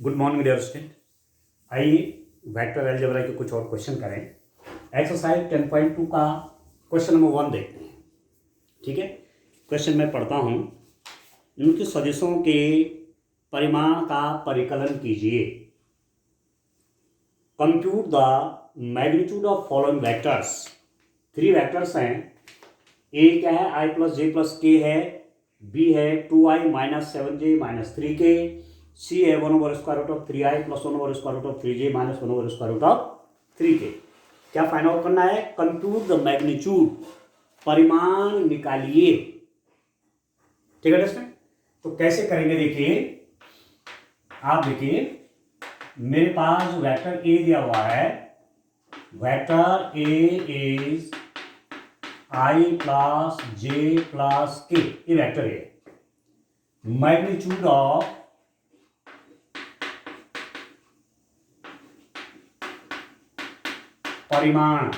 Good morning dear student. आइए vector algebra के कुछ और क्वेश्चन करें। एक्सरसाइज 10.2 का क्वेश्चन नंबर 1 देखते हैं। ठीक है, क्वेश्चन मैं पढ़ता हूँ। इनके सदिशों के परिमाण का परिकलन कीजिए। Compute the magnitude of following vectors. 3 vectors हैं। ए क्या है, आई प्लस जे प्लस के है। बी है 2i minus 7j minus 3k। सी है 1/√3i plus 1/√3j minus 1/√3k। क्या फाइंड आउट करना है? कंप्यूट द मैग्नीट्यूड, परिमाण निकालिए। ठीक है दोस्तों, तो कैसे करेंगे देखिए। आप देखिए, मेरे पास जो वेक्टर ए दिया हुआ है, vector A is I plus J plus के, ये वेक्टर है। मैग्नीट्यूड ऑफ परिमाण,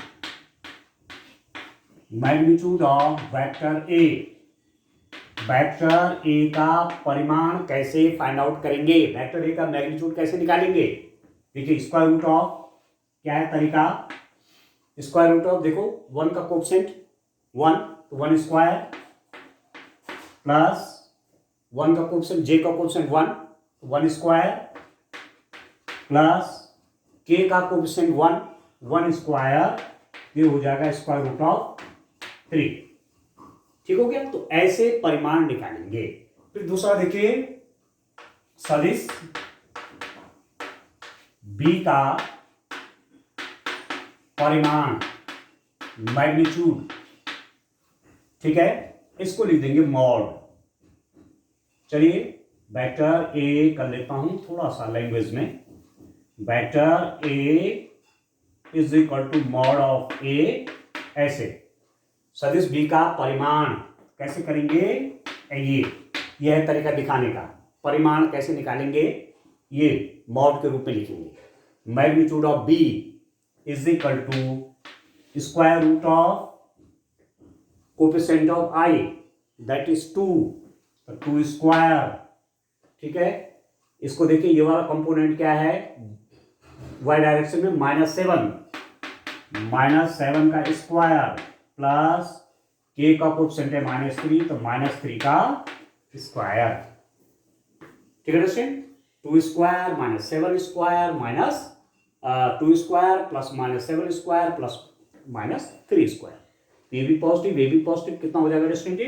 magnitude of vector A. Vector A का परिमाण कैसे फाइंड आउट करेंगे? वेक्टर ए का मैग्नीट्यूड कैसे निकालेंगे? देखिए, स्क्वायर रूट ऑफ क्या है तरीका? स्क्वायर रूट ऑफ देखो, 1 का कोएफिशिएंट 1, तो 1 स्क्वायर प्लस 1 का कोएफिशिएंट जे का कोएफिशिएंट 1, तो 1 स्क्वायर प्लस के का कोएफिशिएंट 1, 1 स्क्वायर, ये हो जाएगा स्क्वायर रूट ऑफ 3। ठीक हो गया? तो ऐसे परिमाण निकालेंगे। फिर दूसरा देखिए, सदिश बी का परिमाण, मैग्नीट्यूड। ठीक है, इसको लिख देंगे मॉड। चलिए, वेक्टर ए कर लेता हूं थोड़ा सा लैंग्वेज में। Vector A is equal to mod of A. ऐसे सदिश बी का परिमाण कैसे करेंगे? ये है तरीका दिखाने का। परिमाण कैसे निकालेंगे? ये मॉड के रूप में लिखेंगे। Magnitude of B is equal to square root of coefficient of I, that is 2 square. ठीक है, इसको देखिए, ये वाला कंपोनेंट क्या है? वाई डायरेक्शन में -7 का स्क्वायर प्लस के का कोएफिशिएंट है -3, तो -3 का स्क्वायर। ठीक है दोस्तों, 2 square minus 7 square minus 2 square plus -7 square plus -3 square. ये भी पॉजिटिव, कितना हो जाएगा दोस्तों जी?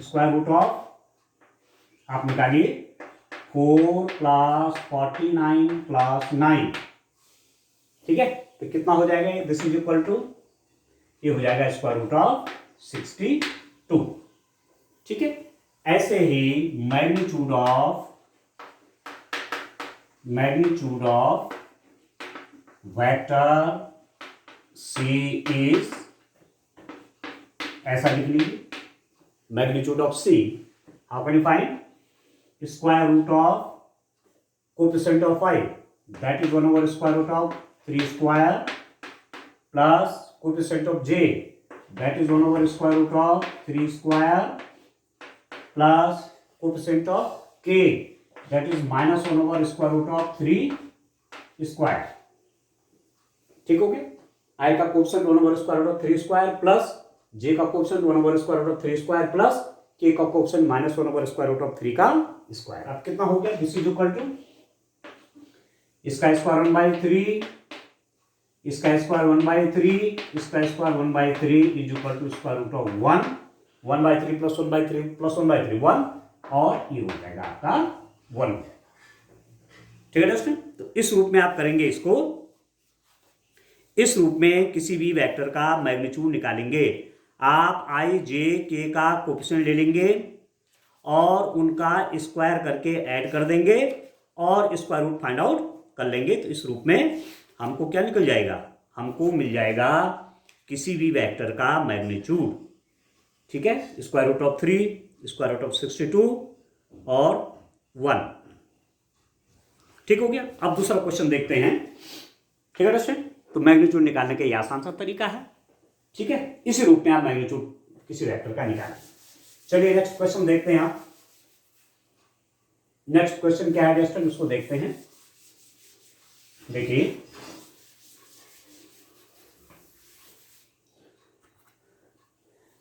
स्क्वायर रूट ऑफ आप निकालिए 4 प्लस 49 प्लस 9। ठीक है, तो कितना हो जाएगा? दिस इज इक्वल टू, ये हो जाएगा स्क्वायर रूट ऑफ 62। ठीक है, ऐसे ही magnitude of vector C is, ऐसा लिख लीजिए। Magnitude of C, how can you find? Square root of coefficient of I, that is 1/√3 square plus coefficient of j, that is 1/√3 square plus coefficient of k, that is -1/√3 square। ठीक हो गया? i का coefficient 1/√3 square plus j का coefficient 1/√3 square plus k का coefficient -1/√3 का square. अब कितना हो गया? दिस इज इक्वल टू इसका स्क्वायर 1/3, इसका स्क्वायर 1/3, इसका square 1/3 is equal to square root of 1, 1/3 plus 1/3 plus 1/3 1, और ये हो जाएगा आपका 1। ठीक है दोस्तों, तो इस रूप में आप करेंगे इसको। इस रूप में किसी भी वेक्टर का मैग्नीट्यूड निकालेंगे। आप आई जे के का कोएफिशिएंट ले लेंगे और उनका स्क्वायर करके ऐड कर देंगे और स्क्वायर रूट फाइंड आउट कर लेंगे। तो इस रूप में हमको क्या निकल जाएगा? हमको मिल जाएगा किसी भी वेक्टर का मैग्नीट्यूड। ठीक है, square root of 3, square root of 62 और 1। ठीक हो गया? अब दूसरा क्वेश्चन देखते हैं। ठीक है दोस्तों, तो मैग्नीट्यूड निकालने का ये आसान सा तरीका है। ठीक है, इसी रूप में आप मैग्नीट्यूड किसी वेक्टर का निकालें। चलिए नेक्स्ट क्वेश्चन देखते हैं। आप नेक्स्ट क्वेश्चन क्या है दोस्तों, उसको देखते हैं। देखिए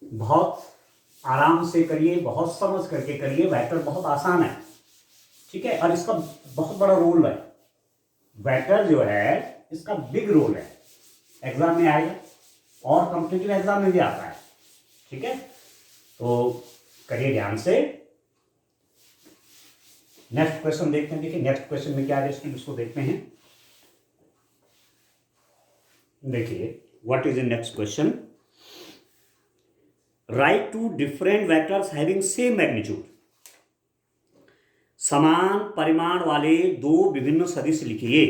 बहुत आराम से करिए, बहुत समझ करके करिए, वेक्टर बहुत आसान है, ठीक है। और इसका बहुत बड़ा रोल है, वेक्टर जो है इसका बिग रोल है, एग्जाम में आएगा और कॉम्पिटिटिव एग्जाम में भी आता है, ठीक है। तो करिए ध्यान से। नेक्स्ट क्वेश्चन देखते हैं। देखिए नेक्स्ट क्वेश्चन में क्या है स्टूडेंट, उसको देखते हैं। देखिए what is the next question. Write two different vectors having same magnitude. समान परिमाण वाले दो विभिन्न सदिश लिखिए।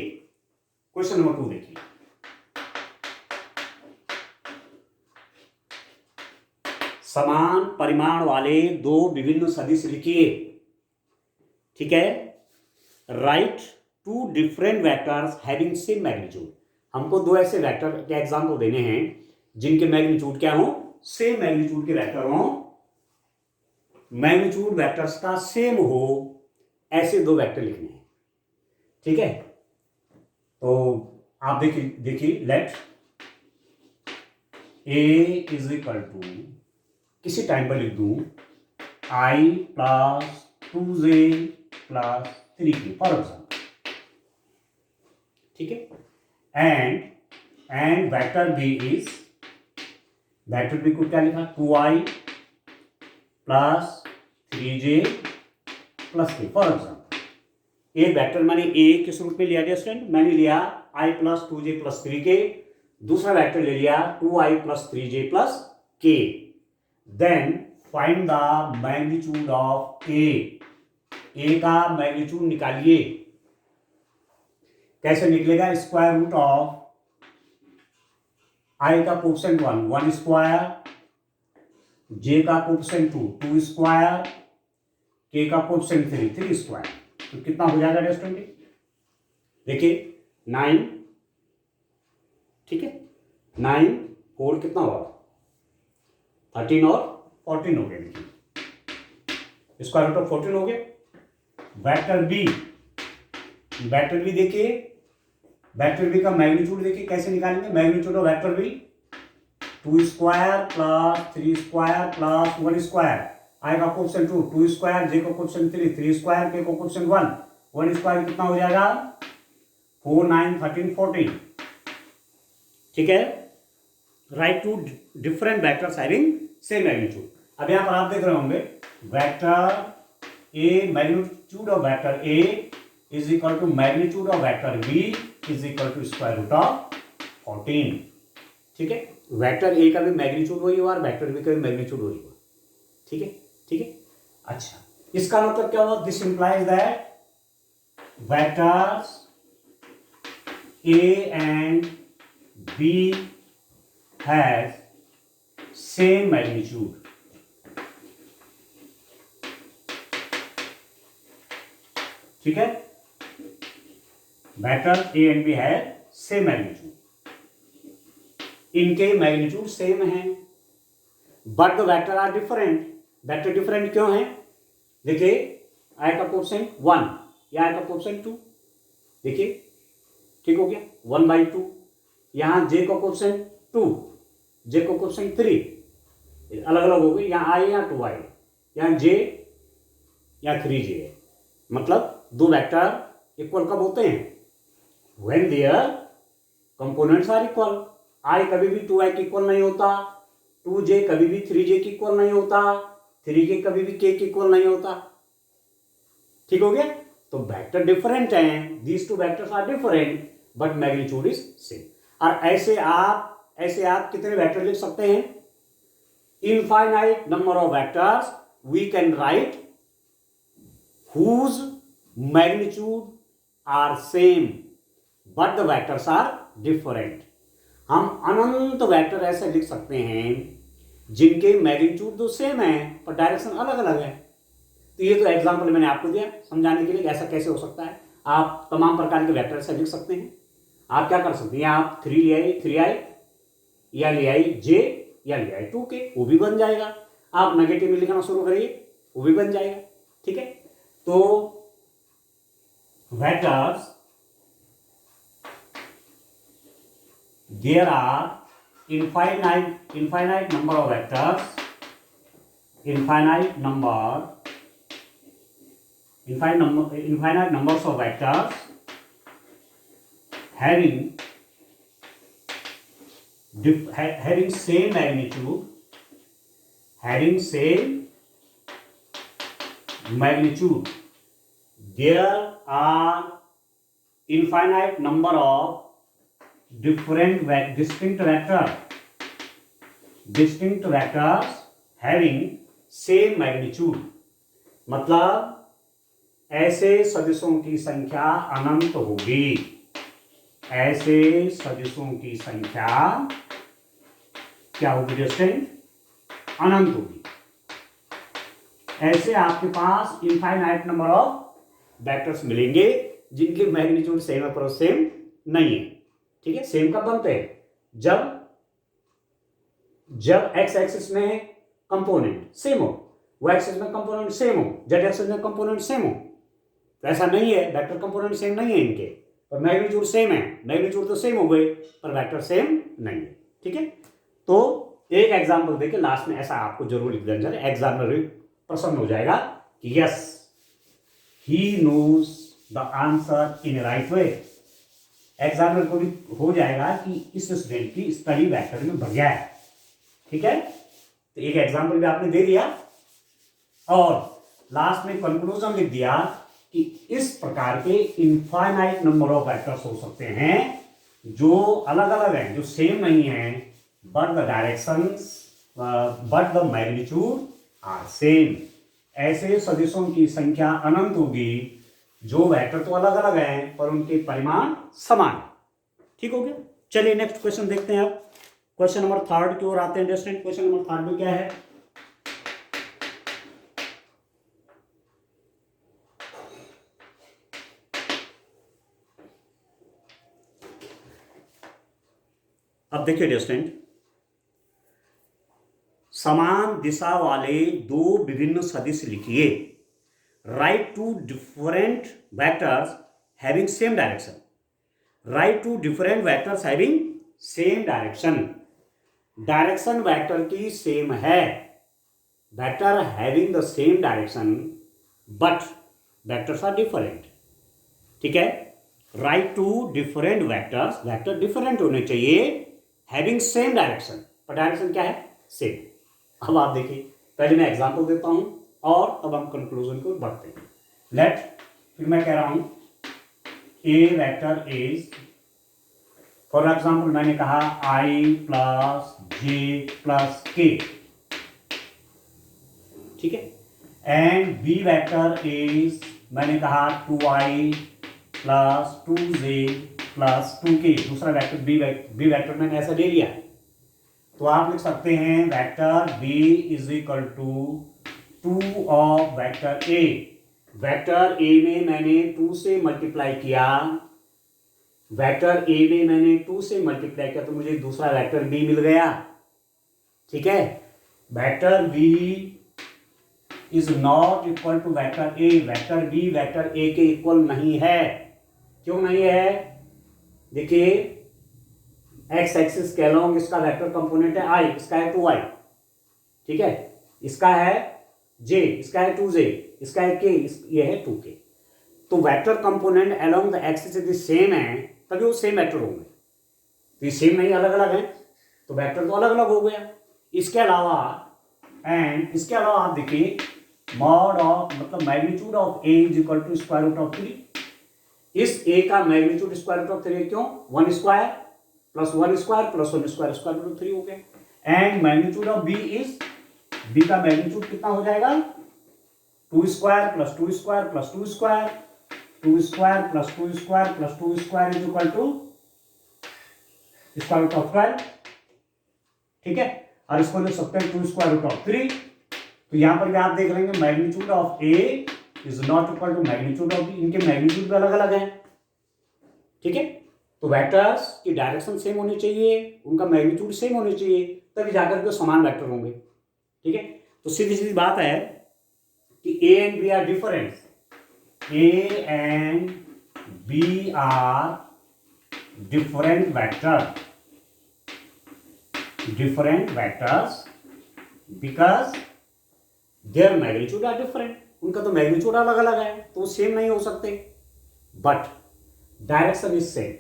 क्वेश्चन नंबर 2 देखिए। समान परिमाण वाले दो विभिन्न सदिश लिखिए, ठीक है। Write two different vectors having same magnitude. हमको दो ऐसे वेक्टर के एग्जाम्पल देने हैं जिनके मैग्नीट्यूड क्या हो, सेम मैग्नीट्यूड के वेक्टर हो, मैग्नीट्यूड वेक्टर्स का सेम हो, ऐसे दो वेक्टर लिखने हैं, ठीक है। तो आप देखिए let A is equal to, किसी टाइम पर लिख दूं i plus 2j plus 3k for example, ठीक है। And vector B is, vector B को क्या लिखा, 2i plus 3j plus k for example. एक वेक्टर मैंने ए किस रूप में लिया गया स्टूडेंट, मैंने लिया i plus 2j plus 3k, दूसरा वेक्टर ले लिया 2i plus 3j plus k। Then find the magnitude of A का मैग्नीट्यूड निकालिए। कैसे निकलेगा, स्क्वायर रूट ऑफ आई का कोएफिशिएंट 1 स्क्वायर, जे का कोएफिशिएंट 2 स्क्वायर, के का कोएफिशिएंट 3 स्क्वायर। तो कितना हो जाएगा स्टूडेंट, देखिए 9, ठीक है। 9 4 कितना होगा, 13 और 14 हो गए। देखिए स्क्वायर रूट ऑफ 14 हो गए। वेक्टर बी, वेक्टर बी देखिए, वेक्टर बी का मैग्नीट्यूड देखिए कैसे निकालेंगे। Magnitude of vector B 2 square plus 3 square plus 1 square, i का कोएफिशिएंट 2 स्क्वायर, जे का कोएफिशिएंट 3 स्क्वायर, के का कोएफिशिएंट 1 स्क्वायर कितना हो जाएगा 4 9 13 14, ठीक है। Write two different vectors having same magnitude. अब यहां पर आप देख रहे होंगे vector A, magnitude of vector A is equal to magnitude of vector B is equal to square root of 14, ठीक है। वेक्टर ए का भी मैग्नीट्यूड वही हुआ और वेक्टर बी का भी मैग्नीट्यूड वही हुआ, ठीक है, ठीक है। अच्छा इसका मतलब क्या हुआ, this implies that vectors A and B has same magnitude, ठीक है। वेक्टर ए एंड बी है सेम मैग्नीट्यूड, इनके मैग्नीट्यूड सेम है, but the vector are different. Vector different क्यों है, देखिए आई का कोएफिशिएंट 1 या आई का कोएफिशिएंट 2, देखिए ठीक हो गया 1/2। यहां जे का कोएफिशिएंट 2, जे का कोएफिशिएंट 3, अलग अलग हो गए, यहां आई या 2i, यहां जे या 3j है। मतलब दो वेक्टर इक्वल कब होते हैं, when their components are equal. I कभी भी 2i के इक्वल नहीं होता, 2j कभी भी 3j के इक्वल नहीं होता, 3k कभी भी k के इक्वल नहीं होता, ठीक हो गया। तो वेक्टर डिफरेंट हैं, these two vectors are different but magnitude is same. और ऐसे आप कितने वेक्टर लिख सकते हैं, infinite number of vectors we can write whose magnitude are same but the vectors are different। हम अनंत वेक्टर ऐसे लिख सकते हैं जिनके मैग्नीट्यूड तो सेम है पर डायरेक्शन अलग अलग है। तो ये तो एग्जांपल मैंने आपको दिया समझाने के लिए ऐसा कैसे हो सकता है। आप तमाम प्रकार के वेक्टर ऐसे लिख सकते हैं। आप क्या कर सकते हैं, आप 3 ले आई या ले आई जे या ले आई 2k, वो भी बन जाएगा। आप नेगेटिव में लिखना शुरू करिए, वो भी बन जाएगा, ठीक है। तो vectors there are infinite number of vectors, infinite numbers of vectors having same magnitude, there are infinite number of distinct vectors having same magnitude. मतलब ऐसे सदिशों की संख्या अनंत होगी, ऐसे सदिशों की संख्या क्या होगी डिस्टिंक्ट, अनंत होगी। ऐसे आपके पास इनफाइनाइट नंबर ऑफ वेक्टर्स मिलेंगे जिनके मैग्नीट्यूड सेम है पर सेम नहीं है। ठीक है, सेम कब बनते हैं, जब एक्स एक्सिस में कंपोनेंट सेम हो, वाई एक्सिस में कंपोनेंट सेम हो, जेड एक्सिस में कंपोनेंट सेम हो। तो ऐसा नहीं है, वेक्टर कंपोनेंट सेम नहीं है इनके, पर मैग्नीट्यूड सेम है। मैग्नीट्यूड तो सेम हो गए पर वेक्टर सेम नहीं है। ठीक है, तो एक एग्जांपल देके लास्ट में ऐसा आपको जरूर लिख देना चाहिए, एग्जामिनर प्रसन्न हो जाएगा कि yes he knows the answer in right way. Examiner को भी हो जाएगा कि इस स्टूडेंट की स्टडी वेक्टर में बढ़िया है। ठीक है, तो एक एग्जाम्पल भी आपने दे दिया और लास्ट में कंक्लूजन लिख दिया कि इस प्रकार के इनफाइनाइट नंबर ऑफ वेक्टर्स हो सकते हैं जो अलग अलग हैं, जो सेम नहीं है, but the directions but the magnitude are same. ऐसे सदिशों की संख्या अनंत होगी जो वेक्टर तो अलग अलग हैं पर उनके परिमाण समान। ठीक हो गया, चलिए नेक्स्ट क्वेश्चन देखते हैं। अब क्वेश्चन नंबर 3 की ओर आते हैं। इंटरेस्टिंग क्वेश्चन नंबर 3 में क्या है, अब देखिए डिस्टेंट, समान दिशा वाले दो विभिन्न सदिश लिखिए। Write two different vectors having same direction. Write two different vectors having same direction. Direction vector की सेम है, vector having the same direction but vectors are different. ठीक है, write two different vectors, vector different होने चाहिए, having same direction, पर direction क्या है, same. अब आप देखिए, पहले मैं एग्जांपल देता हूं और तब हम कंक्लूजन को बढ़ते हैं। लेट, फिर मैं कह रहा हूं ए वेक्टर इज, फॉर एग्जांपल मैंने कहा आई प्लस जे प्लस के। ठीक है, एंड बी वेक्टर इज, मैंने कहा 2i plus 2j plus 2k। दूसरा वेक्टर बी वेक्टर मैंने ऐसा ले लिया, तो आप लिख सकते हैं vector b is equal to 2 of vector a। Vector a में मैंने 2 से मल्टीप्लाई किया, वेक्टर a में मैंने 2 से मल्टीप्लाई किया तो मुझे दूसरा वेक्टर b मिल गया। ठीक है, vector b is not equal to vector a। Vector b vector a के इक्वल नहीं है। क्यों नहीं है, देखिए एक्स एक्सिस के अलोंग इसका वेक्टर कंपोनेंट है i, इसका है 2i। ठीक है, इसका है j, इसका है 2j, इसका है k, ये है 2k। तो vector component along the axis यदि सेम है तभी वो सेम वेक्टर होंगे। तो ये सेम नहीं, अलग अलग है, तो वेक्टर तो अलग अलग हो गया। इसके अलावा आप देखिए मॉड ऑफ, मतलब magnitude of a is equal to square root of 3। इस a का मैग्नीट्यूड स्क्वायर रूट ऑफ 3 क्यों, 1 square plus 1 square plus 1 square, square root of 3 हो गया। And magnitude of b is, b का मैग्नीट्यूड कितना हो जाएगा, 2 square plus 2 square plus 2 square, 2 square plus 2 square plus 2 square is equal to square root of 12। ठीक है, और इसको लिख सकते हैं 2 स्क्वायर रूट ऑफ 3। तो यहां पर भी आप देख रहे हैं magnitude of a is not equal to magnitude of b, इनके मैग्नीट्यूड भी अलग अलग हैं। ठीक है, तो वेक्टर्स की डायरेक्शन सेम होनी चाहिए, उनका मैग्नीट्यूड सेम होनी चाहिए, तभी जाकर के समान वेक्टर होंगे। ठीक है, तो सीधी सीधी बात है कि a and b are different, a and b are different vector. different vectors because their magnitude are different. उनका तो मैग्नीट्यूड अलग अलग है तो सेम नहीं हो सकते, बट डायरेक्शन इज सेम.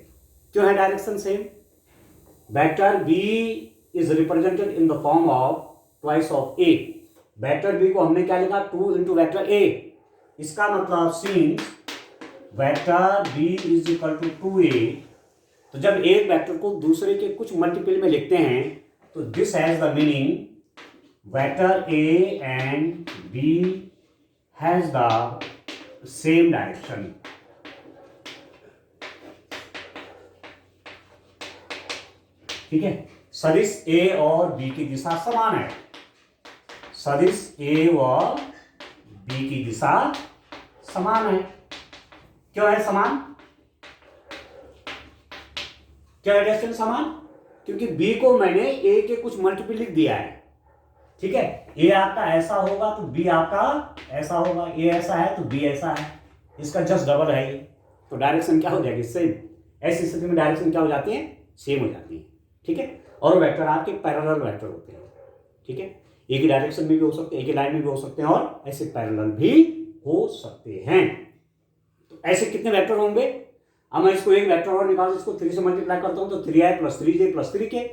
क्यों है direction same? Vector B is represented in the form of twice of A. Vector B को हमने क्या लिखा? 2 इंटू वेक्टर ए. इसका मतलब since vector B is equal to 2a, तो जब एक वेक्टर को दूसरे के कुछ मल्टीपल में लिखते हैं तो this has the meaning vector A and B has the same direction. ठीक है, सदिश ए और बी की दिशा समान है. सदिश ए और बी की दिशा समान है. क्यों है समान? क्या है डायरेक्शन समान? क्योंकि बी को मैंने ए के कुछ मल्टीपल लिख दिया है. ठीक है, ए आपका ऐसा होगा तो बी आपका ऐसा होगा, ए ऐसा है तो बी ऐसा है, इसका जस्ट डबल है ये, तो डायरेक्शन क्या हो जाएगी? सेम. ऐसी स्थिति में डायरेक्शन क्या हो जाती है? सेम हो जाती है. ठीक है, और वेक्टर आपके पैरेलल वेक्टर होते हैं. ठीक है, एक ही डायरेक्शन में भी हो सकते हैं, एक ही लाइन में भी हो सकते हैं, और ऐसे पैरेलल भी हो सकते हैं. तो ऐसे कितने वेक्टर होंगे? अब मैं इसको एक वेक्टर और निकाल, इसको 3 से मल्टीप्लाई करता हूं तो 3i + 3j + 3k,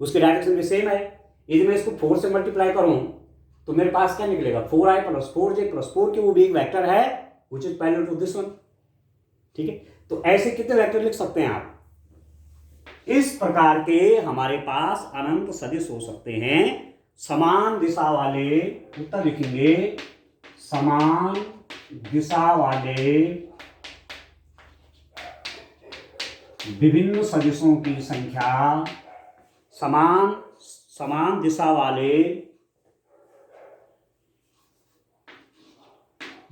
उसके डायरेक्शन भी सेम है. यदि मैं इसको 4 से मल्टीप्लाई करूं तो मेरे पास क्या निकलेगा? 4i + 4j + 4k, वो भी एक वेक्टर है which is parallel to this one. ठीक है, तो ऐसे कितने वेक्टर लिख सकते हैं आप? इस प्रकार के हमारे पास अनंत सदिश हो सकते हैं समान दिशा वाले. उत्तर लिखेंगे समान दिशा वाले विभिन्न सदिशों की संख्या. समान दिशा वाले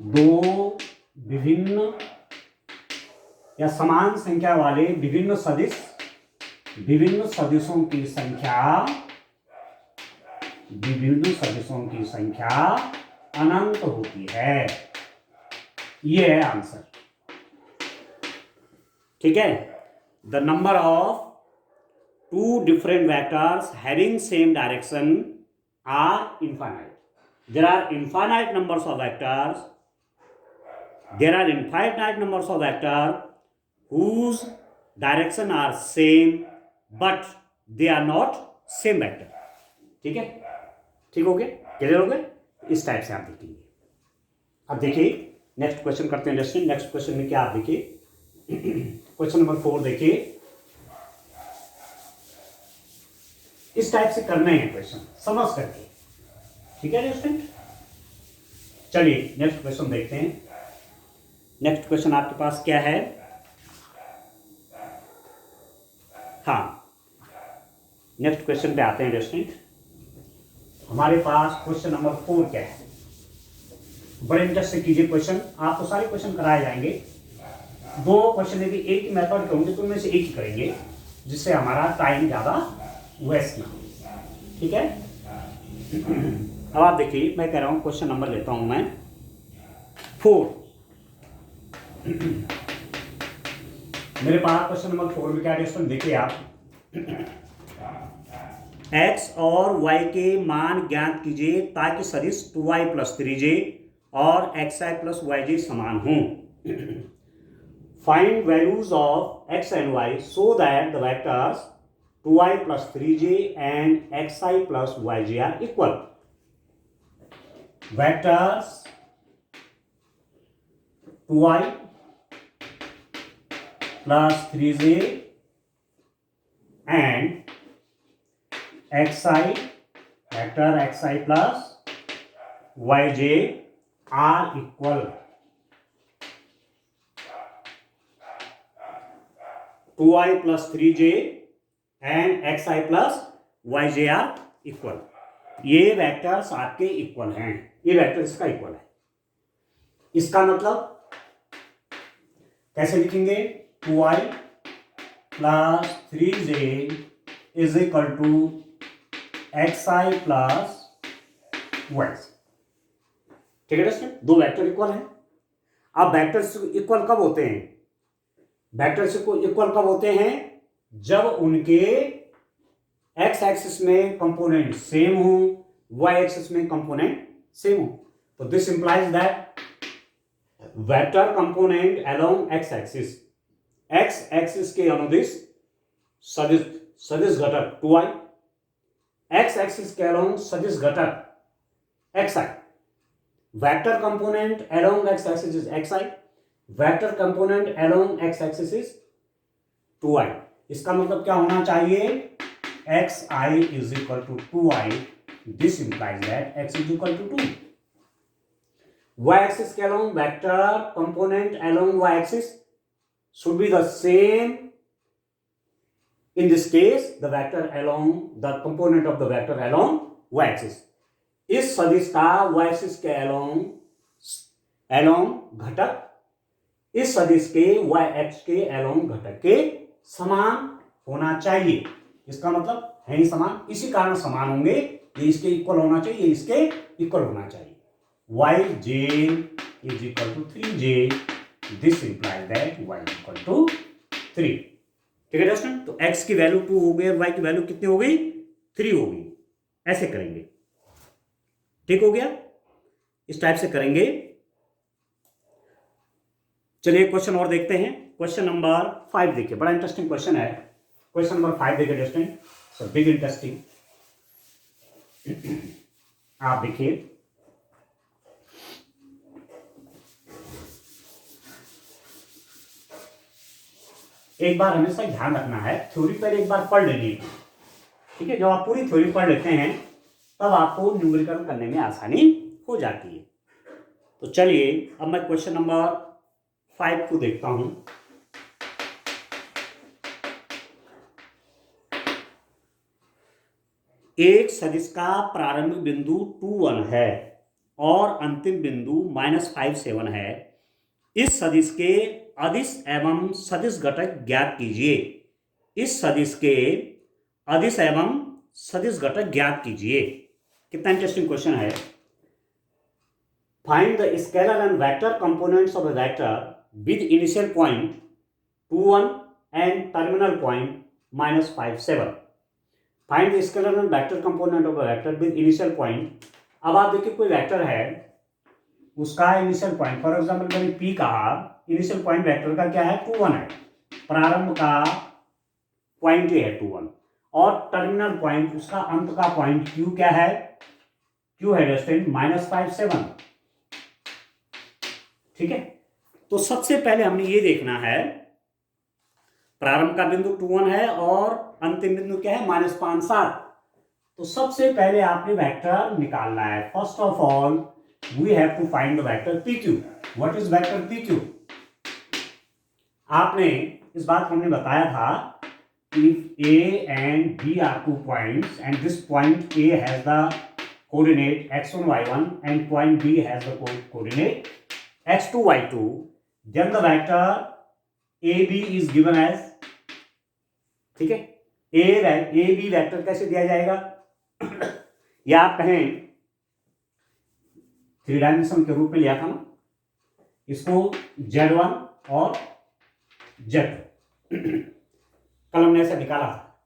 दो विभिन्न या समान संख्या वाले विभिन्न सदिशों की संख्या अनंत होती है. ये है आंसर. ठीक है, the number of 2 different vectors having same direction are infinite. There are infinite numbers of vectors. There are infinite numbers of vectors whose direction are same, but they are not same vector. ठीक है, ठीक हो गया? Clear हो गया? इस type से आप देखेंगे. अब देखिए नेक्स्ट क्वेश्चन करते हैं. नेक्स्ट क्वेश्चन में क्या आप देखिए, क्वेश्चन नंबर 4 देखिए. इस टाइप से करना है क्वेश्चन समझ करके. ठीक है स्टूडेंट, चलिए नेक्स्ट क्वेश्चन देखते हैं. नेक्स्ट क्वेश्चन आपके पास क्या है? हाँ, नेक्स्ट क्वेश्चन पे आते हैं स्टूडेंट. हमारे पास क्वेश्चन नंबर 4 क्या है? बड़े इंटरेस्ट से कीजिए क्वेश्चन. आपको सारे क्वेश्चन कराए जाएंगे. 2 क्वेश्चन यदि एक ही मेथड के होंगे तो उनमें से एक ही करेंगे, जिससे हमारा टाइम ज़्यादा वेस्ट ना हो. ठीक है, अब आप देखिए, मैं कह रहा हूं क्वेश्चन नंबर लेता हूं मैं 4. मेरे पास क्वेश्चन नंबर 4 में क्या क्वेश्चन देखिए आप. x और y के मान ज्ञात कीजिए ताकि सदिश 2i + 3j और xi + yj समान हों. Find values of x and y so that the vectors 2i + 3j and xi + yj are equal. Vectors 2i + 3j and xi, vector xi + yj are equal. 2i + 3j and xi + yj are equal. ये vectors आपके equal हैं. ये vector इसका equal है. इसका मतलब कैसे लिखेंगे? 2i + 3j is equal to xi + y. ठीक है दोस्तों, 2 वेक्टर इक्वल हैं. अब वेक्टर्स इक्वल कब होते हैं? वेक्टर्स को इक्वल कब होते हैं? जब उनके एक्स एक्सिस में कंपोनेंट सेम हो, वाई एक्सिस में कंपोनेंट सेम हो, तो this implies that vector component along x axis के अनुदिश सदिश घटक 2i, एक्स एक्सिस के अलोंग सदिश घटक xi, vector component along x axis is xi, vector component along x axis is 2i। इसका मतलब क्या होना चाहिए, xi is equal to 2i, this implies that x is equal to 2। y axis के along vector component along y axis should be the same, in this case the vector along the component of the vector along y axis, इस सदिश का y axis के along घटक इस सदिश के y axis के along घटक के समान होना चाहिए। इसका मतलब है ही समान, इसी कारण समान होंगे, ये इसके इक्वल होना चाहिए, ये इसके इक्वल होना चाहिए। yj is equal to 3j, this implies that y is equal to 3। ठीक है दोस्तों, तो x की वैल्यू 2 हो गई और y की वैल्यू कितनी हो गई, 3 हो गई। ऐसे करेंगे, ठीक हो गया, इस टाइप से करेंगे। चलिए क्वेश्चन और देखते हैं, क्वेश्चन नंबर 5 देखिए, बड़ा इंटरेस्टिंग क्वेश्चन है। क्वेश्चन नंबर 5 देखिए दोस्तों, सो बिग इंटरेस्टिंग। आप देखिए, एक बार हमेशा ध्यान रखना है, थ्योरी पहले एक बार पढ़ लेनी है, ठीक है। जब आप पूरी थ्योरी पढ़ लेते हैं तब आपको न्यूमेरिकल करने में आसानी हो जाती है। तो चलिए अब मैं क्वेश्चन नंबर 5 को देखता हूं। एक सदिश का प्रारंभिक बिंदु 2 1 है और अंतिम बिंदु -5 7 है। इस सदिश के अदिश एवं सदिश घटक ज्ञात कीजिए। इस सदिश के अदिश एवं सदिश घटक ज्ञात कीजिए। कितना इंटरेस्टिंग क्वेश्चन है। Find the scalar and vector components of a vector with initial point 2 1 and terminal point -5 7। Find the scalar and vector component of a vector with initial point. अब आप देखिए कोई वेक्टर है, उसका इनिशियल पॉइंट, फॉर एग्जाम्पल मैंने P कहा, initial point vector का क्या है, 2 1 है, प्रारंभ का पॉइंट ए है 2 1, और टर्मिनल पॉइंट उसका अंत का पॉइंट क्यू क्या है, क्यू है रेस्टेंट -5 7। ठीक है, तो सबसे पहले हमने ये देखना है, प्रारंभ का बिंदु 2 1 है और अंतिम बिंदु क्या है, -5 7। तो सबसे पहले आपने वेक्टर निकालना है। First of all we have to find the vector PQ। What is vector PQ? आपने इस बात को हमने बताया था, if A and B are 2 points and this point A has the coordinate x1 y1 and point B has the coordinate x2 y2, then the vector AB is given as, ठीक है, AB vector कैसे दिया जाएगा, या आप कहें 3 dimension के रूप में लिया था ना, इसको Z1 और Z2 कल हमने ऐसा निकाला था।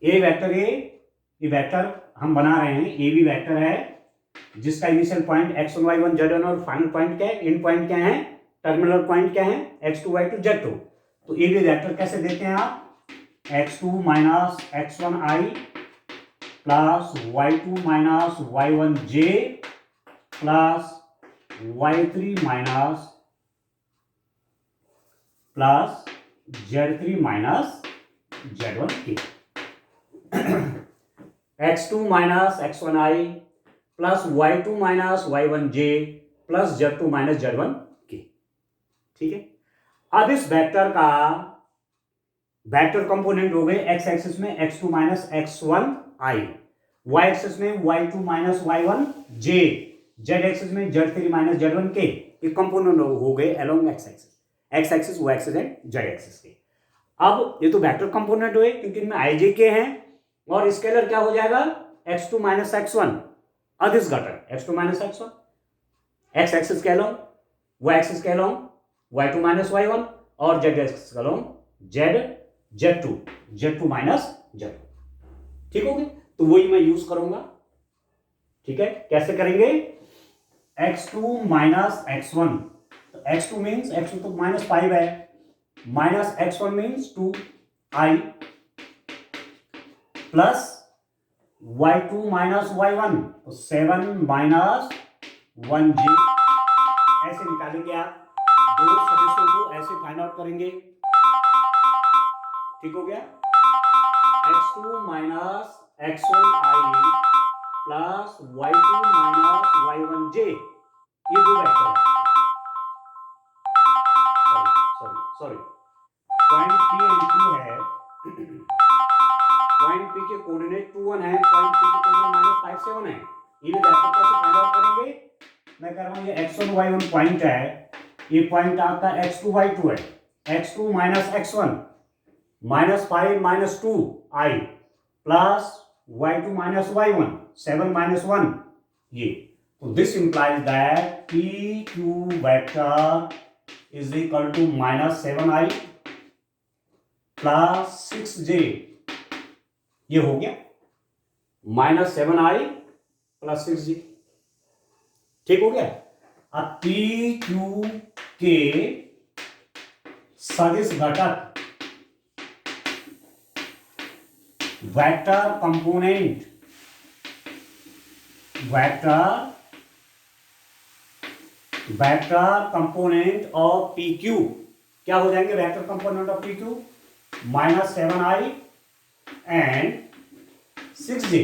ए वेक्टर ये वेक्टर हम बना रहे हैं, ए बी वेक्टर है जिसका initial point x1 y1 z1 और फाइनल पॉइंट क्या है, एंड पॉइंट क्या है, टर्मिनल पॉइंट क्या है, x2 y2 z2। तो ए बी वेक्टर कैसे देते हैं आप, x2 minus x1i plus y2 minus y1j plus y3 minus plus z3 minus z1k। x2 minus x1i plus y2 minus y1j plus z2 minus z1k। ठीक है, अब इस vector का वेक्टर कंपोनेंट हो गए x एक्सिस में x2 minus x1i, y axis में y2 minus y1j, z axis में z3 माइनस z1k। ये कंपोनेंट हो गए along x axis, y axis and z axis के। अब ये तो वेक्टर कंपोनेंट हुए क्योंकि इनमें i j k हैं, और स्केलर क्या हो जाएगा, x2 माइनस x1 अदिश घटक x2 minus x1, x axis के अलोंग, y एक्सिस के अलोंग y2 माइनस y1, और z एक्सिस के अलोंग z2 माइनस z2। ठीक हो गया, तो वही मैं यूज करूंगा। ठीक है, कैसे करेंगे, x2 माइनस x1, तो x2 मीन्स x2 तो -5 है, minus x1 means 2i plus y2 minus y1, तो 7 माइनस 1j, ऐसे निकालेंगे आप, दो सदस्यों को ऐसे फाइंड आउट करेंगे। ठीक हो गया, x2 minus x1i plus y2 minus y1j, ये दो वेक्टर है। Sorry point P and Q है, पॉइंट P के कोऑर्डिनेट 2 1 है, पॉइंट P के कोऑर्डिनेट -5 7 है। ये वेक्टर कैसे फाइंड आउट करेंगे, मैं कह रहा हूं ये x1 y1 पॉइंट है, ये पॉइंट आपका x2 y2 है, x2 minus x1 -5 minus 2i plus y2 minus y1 7 minus 1, ये, तो this implies that PQ vector is equal to -7i plus 6j, ये हो गया -7i प्लस 6j। ठीक हो गया, अब PQ के सदिश घटक वेक्टर कंपोनेंट ऑफ PQ क्या हो जाएंगे, vector component of PQ -7i and 6j,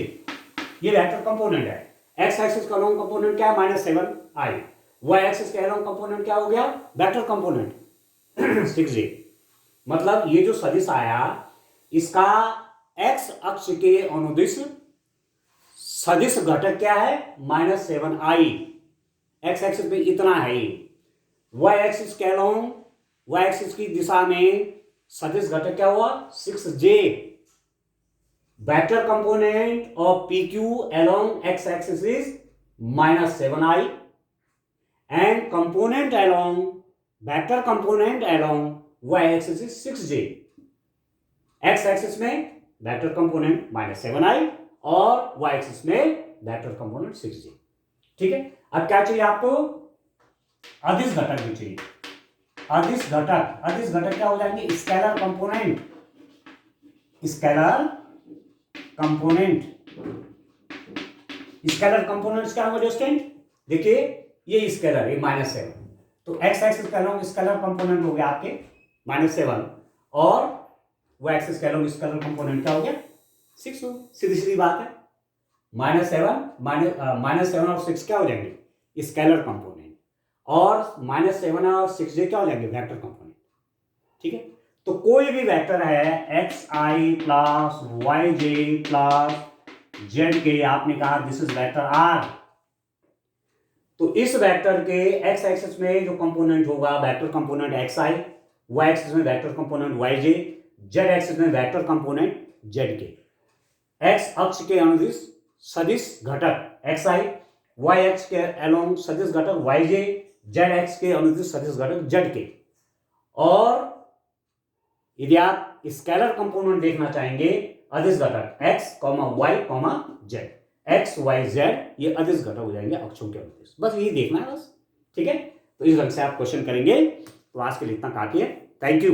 ये वेक्टर कंपोनेंट है। एक्स एक्सिस का लॉन्ग कंपोनेंट क्या है, -7i, वाई एक्सिस का लॉन्ग कंपोनेंट क्या हो गया, वेक्टर कंपोनेंट 6j। मतलब ये जो सदिश आया, इसका एक्स अक्ष के अनुदिश सदिश घटक क्या है, -7i, एक्स एक्सिस पे इतना है, वाई एक्सिस के लॉन्ग, वाई एक्सिस की दिशा में सदिश घटक क्या हुआ, 6j। Vector component of PQ along x axis is -7i and component along vector component along y axis is 6j। x axis में वेक्टर कंपोनेंट -7i और y axis में वेक्टर कंपोनेंट 6j। ठीक है, अब क्या चाहिए आपको, अदिश घटक भी चाहिए। अदिश घटक क्या हो जाएंगे, स्केलर कंपोनेंट क्या होगा स्टूडेंट, देखिए ये स्केलर है -7, तो एक्स एक्सिस का लॉन्ग स्केलर कंपोनेंट हो गया आपके -7 और वो एक्सिस का लॉन्ग स्केलर कंपोनेंट क्या हो गया 6, सीधी सीधी बात है। -7 और 6 क्या हो जाएंगे, स्केलर कंपोनेंट, और -7 और 6j क्या हो जाएंगे, वेक्टर कंपोनेंट। ठीक है, तो कोई भी वेक्टर है xi plus yj plus zk, आपने कहा दिस इज वेक्टर r, तो इस वेक्टर के x एक्सिस में जो कंपोनेंट होगा vector component xi, y axis में vector component yj, z axis में वेक्टर कंपोनेंट zk। x अक्ष के अनुदिश सदिश घटक xi, y अक्ष के अलोंग सदिश घटक yj, z एक्स के अनुदिश सदिश घटक zk। और यदि आप स्केलर कंपोनेंट देखना चाहेंगे, अदिश घटक x, y, z, x, y, z, ये अदिश घटक हो जाएंगे अक्षों के अनुदिश। बस यही देखना है बस। ठीक है, तो इस ढंग से आप क्वेश्चन करेंगे। तो आज के लिए इतना काफी है। Thank you.